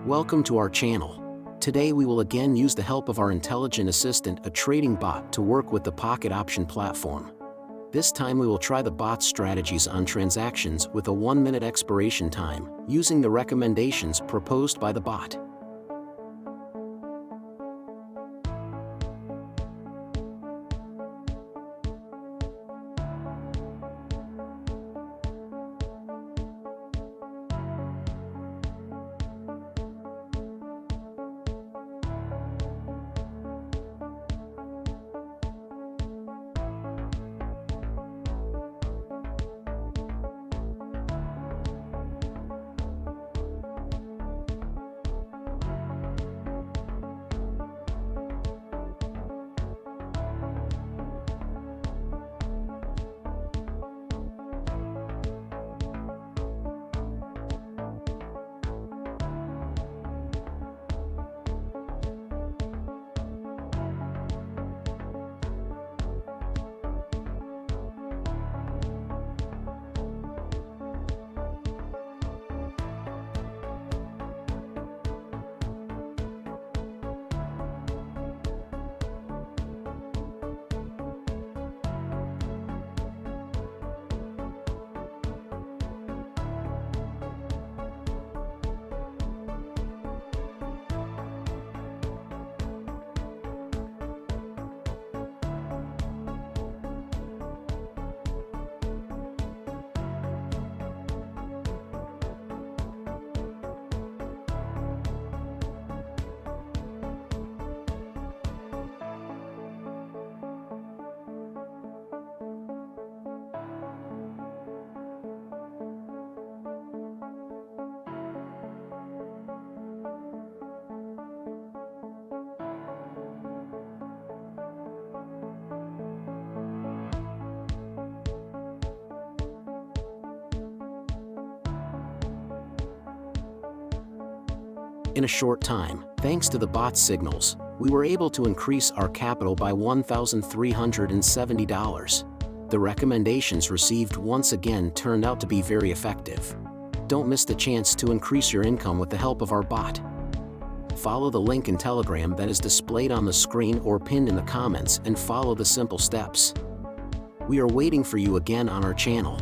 Welcome to our channel. Today we will again use the help of our intelligent assistant, a trading bot, to work with the Pocket Option platform. This time we will try the bot's strategies on transactions with a 1-minute expiration time, using the recommendations proposed by the bot. In a short time, thanks to the bot's signals, we were able to increase our capital by $1,370. The recommendations received once again turned out to be very effective. Don't miss the chance to increase your income with the help of our bot. Follow the link in Telegram that is displayed on the screen or pinned in the comments and follow the simple steps. We are waiting for you again on our channel.